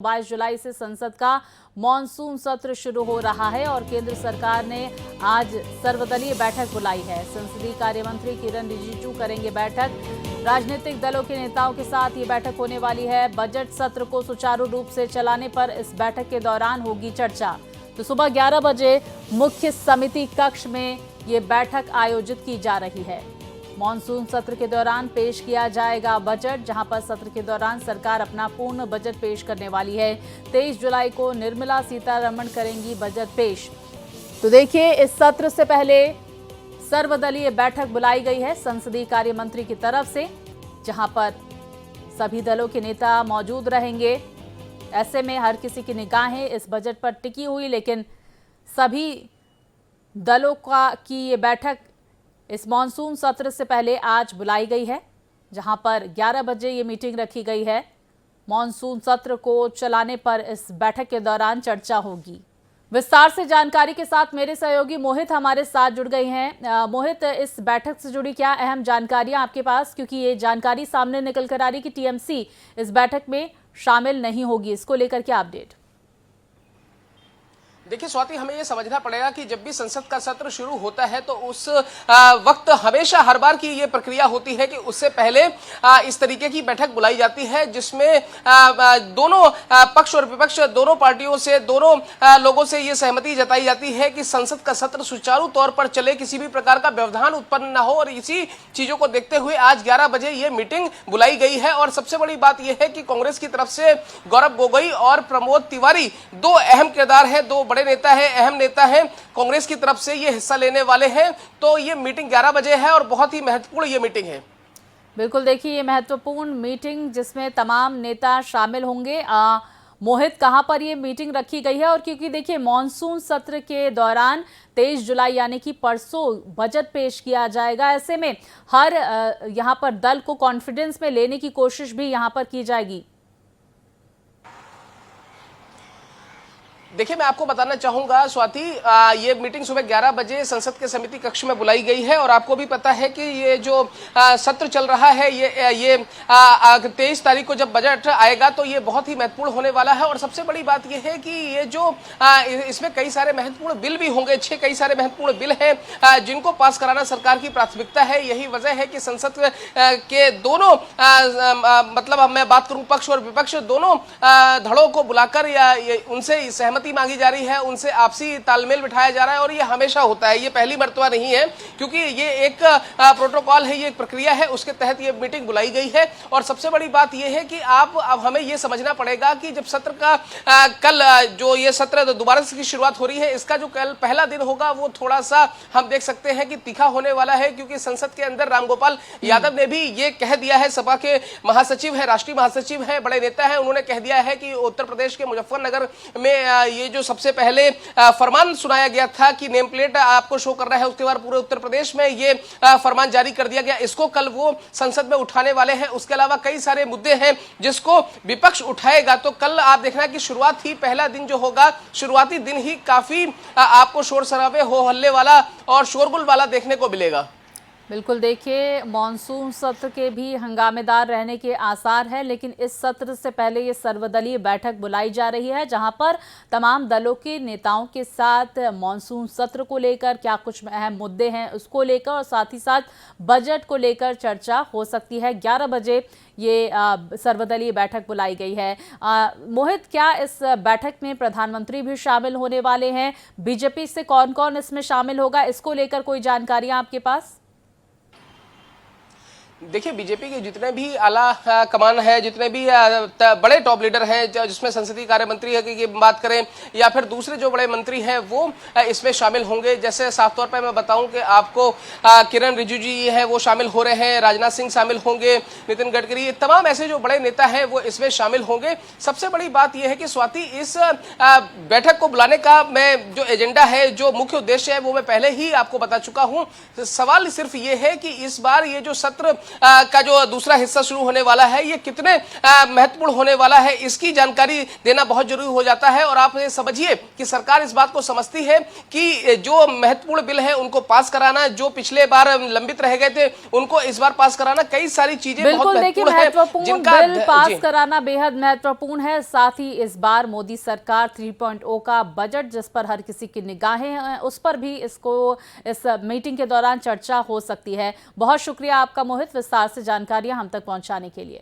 22 जुलाई से संसद का मॉनसून सत्र शुरू हो रहा है और केंद्र सरकार ने आज सर्वदलीय बैठक बुलाई है। संसदीय कार्य मंत्री किरण रिजिजू करेंगे बैठक। राजनीतिक दलों के नेताओं के साथ ये बैठक होने वाली है। बजट सत्र को सुचारू रूप से चलाने पर इस बैठक के दौरान होगी चर्चा। तो सुबह 11 बजे मुख्य समिति कक्ष में ये बैठक आयोजित की जा रही है। मॉनसून सत्र के दौरान पेश किया जाएगा बजट, जहां पर सत्र के दौरान सरकार अपना पूर्ण बजट पेश करने वाली है। 23 जुलाई को निर्मला सीतारमण करेंगी बजट पेश। तो देखिए, इस सत्र से पहले सर्वदलीय बैठक बुलाई गई है संसदीय कार्य मंत्री की तरफ से, जहां पर सभी दलों के नेता मौजूद रहेंगे। ऐसे में हर किसी की निगाहें इस बजट पर टिकी हुई, लेकिन सभी दलों की ये बैठक इस मॉनसून सत्र से पहले आज बुलाई गई है, जहां पर 11 बजे ये मीटिंग रखी गई है। मॉनसून सत्र को चलाने पर इस बैठक के दौरान चर्चा होगी। विस्तार से जानकारी के साथ मेरे सहयोगी मोहित हमारे साथ जुड़ गए हैं। मोहित, इस बैठक से जुड़ी क्या अहम जानकारियां आपके पास, क्योंकि ये जानकारी सामने निकल कर आ रही कि टीएमसी इस बैठक में शामिल नहीं होगी, इसको लेकर क्या अपडेट? देखिए स्वाति, हमें ये समझना पड़ेगा कि जब भी संसद का सत्र शुरू होता है तो उस वक्त हमेशा हर बार की ये प्रक्रिया होती है कि उससे पहले इस तरीके की बैठक बुलाई जाती है, जिसमें दोनों पक्ष और विपक्ष दोनों पार्टियों से, दोनों लोगों से ये सहमति जताई जाती है कि संसद का सत्र सुचारू तौर पर चले, किसी भी प्रकार का व्यवधान उत्पन्न न हो। और इसी चीजों को देखते हुए आज 11 बजे ये मीटिंग बुलाई गई है। और सबसे बड़ी बात यह है कि कांग्रेस की तरफ से गौरव गोगोई और प्रमोद तिवारी दो अहम किरदार है, दो बड़े नेता है, अहम नेता है, कांग्रेस की तरफ से ये हिस्सा लेने वाले हैं। तो ये मीटिंग 11 बजे है और बहुत ही महत्वपूर्ण ये मीटिंग है। बिल्कुल, देखिए, ये महत्वपूर्ण मीटिंग जिसमें तमाम नेता शामिल होंगे। मोहित, कहां पर ये मीटिंग रखी गई है? और क्योंकि देखिए, मॉनसून सत्र के दौरान 23 जुलाई यानी कि परसों बजट पेश किया जाएगा। ऐसे में हर यहां पर दल को कॉन्फिडेंस में लेने की कोशिश भी यहां पर की जाएगी। देखिए, मैं आपको बताना चाहूंगा स्वाति, ये मीटिंग सुबह 11 बजे संसद के समिति कक्ष में बुलाई गई है। और आपको भी पता है कि ये जो सत्र चल रहा है, ये 23 तारीख को जब बजट आएगा तो ये बहुत ही महत्वपूर्ण होने वाला है। और सबसे बड़ी बात ये है कि ये जो इसमें कई सारे महत्वपूर्ण बिल भी होंगे, कई सारे महत्वपूर्ण बिल हैं जिनको पास कराना सरकार की प्राथमिकता है। यही वजह है कि संसद के दोनों मतलब अब मैं बात करूं पक्ष और विपक्ष दोनों धड़ों को बुलाकर या उनसे सहमति मांगी जा रही है, उनसे आपसी तालमेल बिठाया जा रहा है। और ये हमेशा होता है, ये पहली मर्तबा नहीं है, क्योंकि ये एक प्रोटोकॉल है, ये एक प्रक्रिया है, उसके तहत ये मीटिंग बुलाई गई है। और सबसे बड़ी बात ये है कि अब हमें ये समझना पड़ेगा कि जब सत्र का कल जो ये सत्र दोबारा की शुरुआत हो रही है, इसका जो कल पहला दिन होगा वो थोड़ा सा हम देख सकते हैं कि तीखा होने वाला है, क्योंकि संसद के अंदर रामगोपाल यादव ने भी ये कह दिया है, सपा के महासचिव है, राष्ट्रीय महासचिव है, बड़े नेता है, उन्होंने कह दिया है कि उत्तर प्रदेश के मुजफ्फरनगर में ये जो सबसे पहले फरमान सुनाया गया था कि नेम प्लेट आपको शो करना है, उसके बाद पूरे उत्तर प्रदेश में ये फरमान जारी कर दिया गया। इसको कल वो संसद में उठाने वाले हैं। उसके अलावा कई सारे मुद्दे हैं जिसको विपक्ष उठाएगा। तो कल आप देखना कि शुरुआत ही, पहला दिन जो होगा, शुरुआती दिन ही काफी आपको शोर शराबे, हो हल्ले वाला और शोरगुल वाला देखने को मिलेगा। बिल्कुल, देखिए, मॉनसून सत्र के भी हंगामेदार रहने के आसार हैं, लेकिन इस सत्र से पहले ये सर्वदलीय बैठक बुलाई जा रही है, जहां पर तमाम दलों के नेताओं के साथ मॉनसून सत्र को लेकर क्या कुछ अहम मुद्दे हैं उसको लेकर और साथ ही साथ बजट को लेकर चर्चा हो सकती है। 11 बजे ये सर्वदलीय बैठक बुलाई गई है। मोहित, क्या इस बैठक में प्रधानमंत्री भी शामिल होने वाले हैं? बीजेपी से कौन कौन इसमें शामिल होगा, इसको लेकर कोई जानकारियां आपके पास? देखिए, बीजेपी के जितने भी आला कमान है, जितने भी बड़े टॉप लीडर हैं, जिसमें संसदीय कार्य मंत्री है की बात करें या फिर दूसरे जो बड़े मंत्री हैं, वो इसमें शामिल होंगे। जैसे साफ तौर पर मैं बताऊं कि आपको किरण रिजिजू जी है वो शामिल हो रहे हैं, राजनाथ सिंह शामिल होंगे, नितिन गडकरी, तमाम ऐसे जो बड़े नेता हैं वो इसमें शामिल होंगे। सबसे बड़ी बात यह है कि स्वाति, इस बैठक को बुलाने का मैं जो एजेंडा है, जो मुख्य उद्देश्य है, वो मैं पहले ही आपको बता चुका हूं। सवाल सिर्फ ये है कि इस बार ये जो सत्र का जो दूसरा हिस्सा शुरू होने वाला है ये कितने महत्वपूर्ण होने वाला है, इसकी जानकारी देना बहुत जरूरी हो जाता है। और आप ये समझिए कि सरकार इस बात को समझती है कि जो महत्वपूर्ण बिल है उनको पास कराना, जो पिछले बार लंबित रह गए थे उनको इस बार पास कराना, कई सारी चीजें बहुत महत्वपूर्ण है जिनका बिल पास कराना बेहद महत्वपूर्ण है। साथ ही इस बार मोदी सरकार 3.0 का बजट, जिस पर हर किसी की निगाहें हैं, उस पर भी इस मीटिंग के दौरान चर्चा हो सकती है। बहुत शुक्रिया आपका मोहित, विस्तार से जानकारियां हम तक पहुंचाने के लिए।